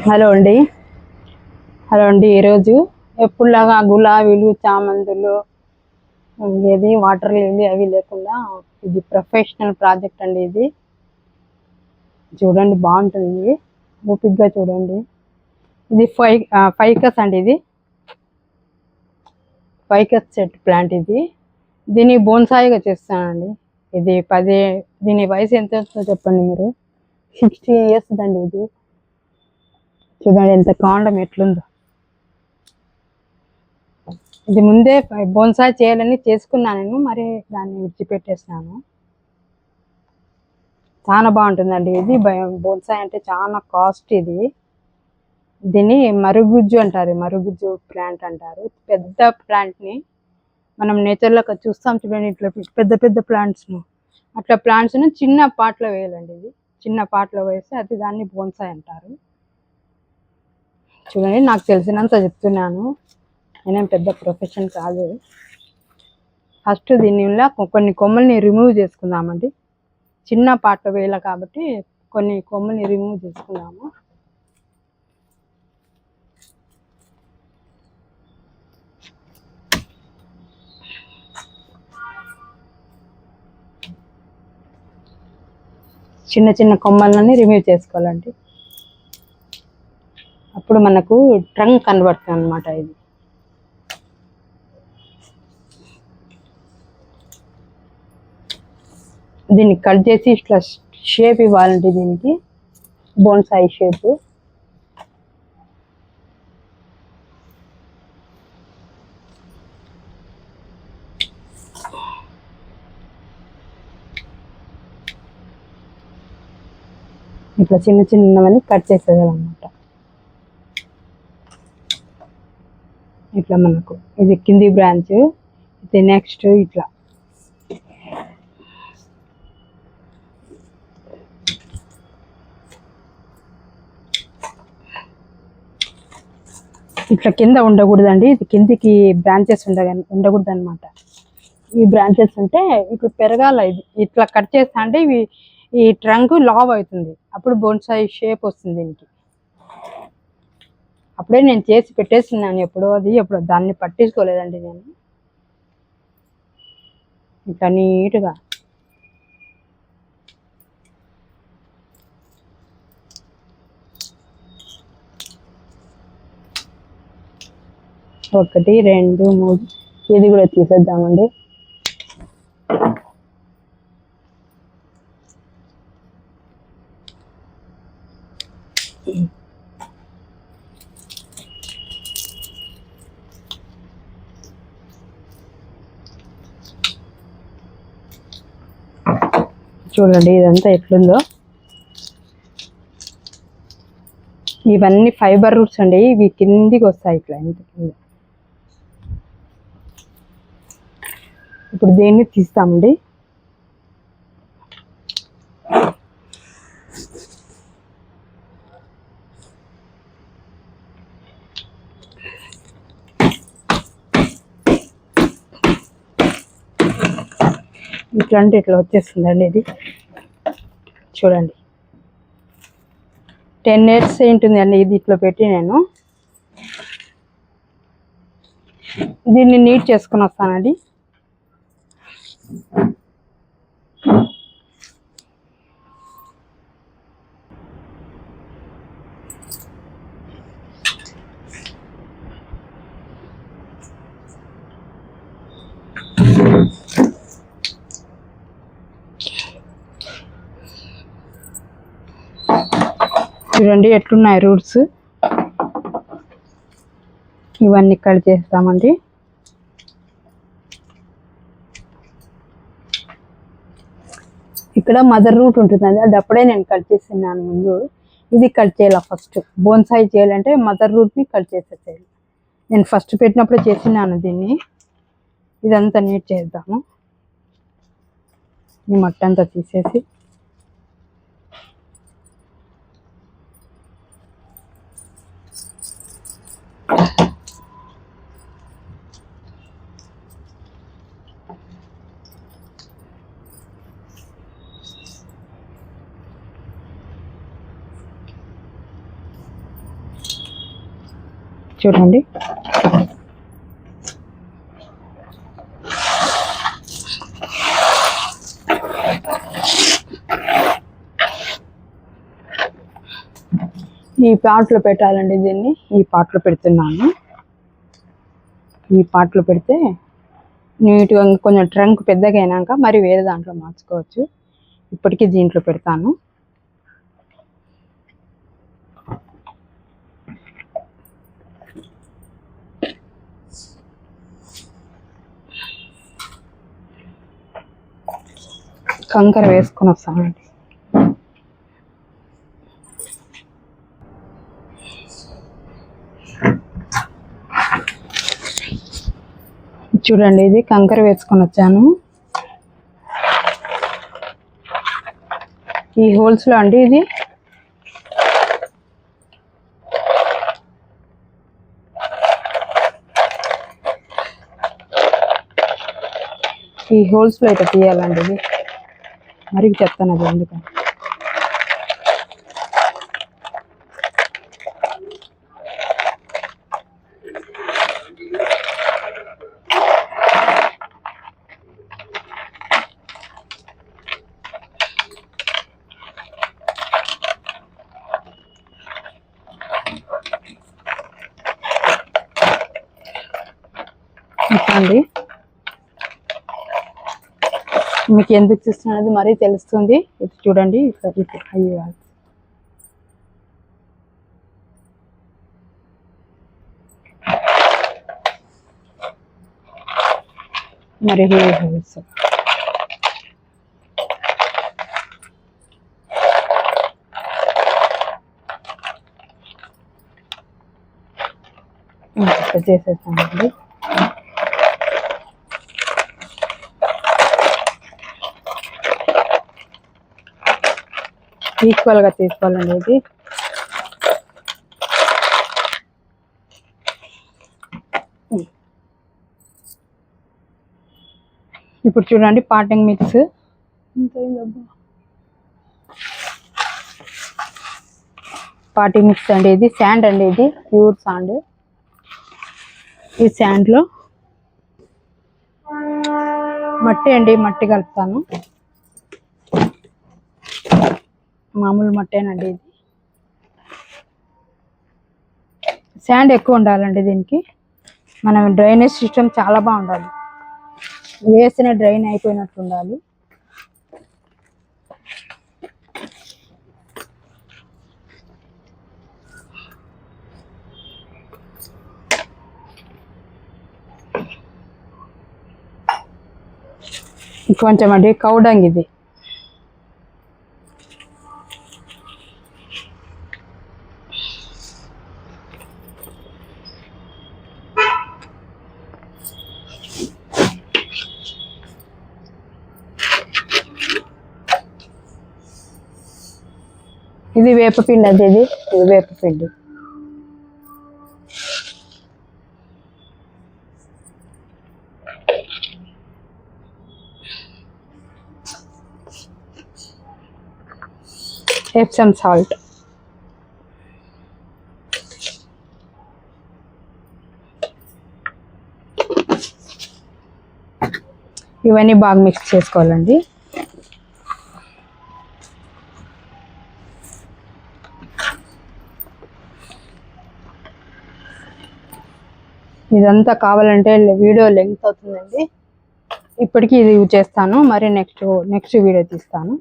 Hello అండి. ఈరోజు ఎప్పుడులాగా గులాబీలు, చామంతులు, ఏది వాటర్ లిల్లీ అవి లేకుండా ఇది ప్రొఫెషనల్ ప్రాజెక్ట్ అండి. ఇది చూడండి, బాగుంటుంది. ఓపిక్గా చూడండి. ఇది ఫైకస్ అండి. ఇది ఫైకస్ చెట్టు ప్లాంట్. దీన్ని బోన్సాయిగా చేస్తానండి. దీని వయసు ఎంత వస్తుందో చెప్పండి మీరు. 60 years అండి. ఇది చూడండి ఎంత కాండం ఎట్లుందో. ఇది ముందే బోన్సాయి చేయాలని చేసుకున్నాను నేను, మరి దాన్ని విడిచిపెట్టేసినాను. చాలా బాగుంటుందండి. ఇది బోన్సాయి అంటే చాలా కాస్ట్. దీన్ని మరుగుజ్జు అంటారు. మరుగుజ్జు ప్లాంట్ అంటారు. పెద్ద ప్లాంట్ని మనం నేచర్లో చూస్తాం చూడండి, ఇట్లా పెద్ద పెద్ద ప్లాంట్స్ను, అట్లా ప్లాంట్స్ను చిన్న పాట్లో వేయాలండి. ఇది చిన్న పాట్లో వేస్తే అది దాన్ని బోన్సాయి అంటారు. చూడండి, నాకు తెలిసినంత చెప్తున్నాను. నేనేం పెద్ద ప్రొఫెషన్ కాదు. ఫస్ట్ దీనిలో కొన్ని కొమ్మల్ని రిమూవ్ చేసుకుందామండి. చిన్న పాట్లో వేయాలి కాబట్టి కొన్ని కొమ్మల్ని రిమూవ్ చేసుకుందాము. చిన్న చిన్న కొమ్మలని రిమూవ్ చేసుకోవాలండి. అప్పుడు మనకు ట్రంక్ కనబడుతుంది అన్నమాట. దీన్ని కట్ చేసి ఇట్లా షేప్ ఇవ్వాలండి. దీనికి బోన్సాయి షేప్. ఇట్లా చిన్న చిన్నవన్నీ కట్ చేసేయాలన్నమాట. ఇట్లా మనకు ఇది కింది బ్రాంచ్. ఇది నెక్స్ట్ ఇట్లా కింద ఉండకూడదండి. ఇది కిందికి బ్రాంచెస్ ఉండకూడదు అనమాట. ఈ బ్రాంచెస్ ఉంటే ఇప్పుడు పెరగాల. ఇది ఇట్లా కట్ చేస్తా అంటే ఈ ట్రంక్ లావ్ అవుతుంది. అప్పుడు బోన్సాయి షేప్ వస్తుంది దీనికి. అప్పుడే నేను చేసి పెట్టేస్తున్నాను. ఎప్పుడు దాన్ని పట్టించుకోలేదండి నేను. ఇట్లా నీట్గా ఒకటి, రెండు, మూడు, ఇది కూడా తీసేద్దామండి. చూడండి ఇదంతా ఎట్లుందో. ఇవన్నీ ఫైబర్ రూట్స్ అండి. ఇవి కిందికి వస్తాయి ఇట్లా ఇంత కింద. ఇప్పుడు దీన్ని తీస్తామండి. ఇట్లా అంటే ఇట్లా వచ్చేస్తుందండి. ఇది చూడండి 10 years ఉంటుంది అండి. ఇది ఇట్లా పెట్టి నేను దీన్ని నీట్ చేసుకుని వస్తానండి. చూడండి ఎట్లున్నాయి రూట్స్. ఇవన్నీ కట్ చేస్తామండి. ఇక్కడ మదర్ రూట్ ఉంటుందండి. అది అప్పుడే నేను కట్ చేస్తున్నాను ముందు. ఇది కట్ చేయాలి. ఫస్ట్ బోన్సాయి చేయాలంటే మదర్ రూట్ని కట్ చేసేసేయాలి. నేను ఫస్ట్ పెట్టినప్పుడు చేసినాను దీన్ని. ఇదంతా నీట్ చేద్దాము. ఈ మట్టి అంతా తీసేసి చూడండి. ఈ పాట్లో పెట్టాలండి దీన్ని. ఈ పాట్లో పెడుతున్నాను. ఈ పాట్లో పెడితే నీట్గా కొంచెం ట్రంక్ పెద్దగా అయినాక మరి వేరే దాంట్లో మార్చుకోవచ్చు. ఇప్పటికీ దీంట్లో పెడతాను. కంకర వేసుకొని వస్తానండి. చూడండి, ఇది కంకర వేసుకొని వచ్చాను. ఈ హోల్స్లో అండి ఇది ఈ హోల్స్లో అయితే తీయాలండి. ఇది మరి చెప్తాను అది ఎందుకని. అండి మీకు ఎందుకు చూస్తున్నది మరీ తెలుస్తుంది. ఇది చూడండి, అయ్యో మరి చేసేసానండి. ఈక్వల్గా తీసుకోవాలండి. ఇది ఇప్పుడు చూడండి, పాటింగ్ మిక్స్ పాటింగ్ మిక్స్ అండి. ఇది శాండ్ అండి, ఇది ప్యూర్ శాండ్. ఈ శాండ్లో మట్టి అండి, మట్టి కలుపుతాను. మామూలు మట్టేనండి. ఇది శాండ్ ఎక్కువ ఉండాలండి దీనికి. మనం డ్రైనేజ్ సిస్టమ్ చాలా బాగుండాలి. వేసిన డ్రైన్ అయిపోయినట్టు ఉండాలి. కొంచెం అండి కౌడంగ్ ఇది. ఇది వేపపిండి అండి. ఇది వేపపిండి. Epsom salt. ఇవన్నీ బాగా మిక్స్ చేసుకోవాలండి. ఇదంతా కావాలంటే వీడియో లెంగ్త్ అవుతుందండి. ఇప్పటికీ ఇది యూజ్ చేస్తాను. మరి నెక్స్ట్ వీడియో తీస్తాను.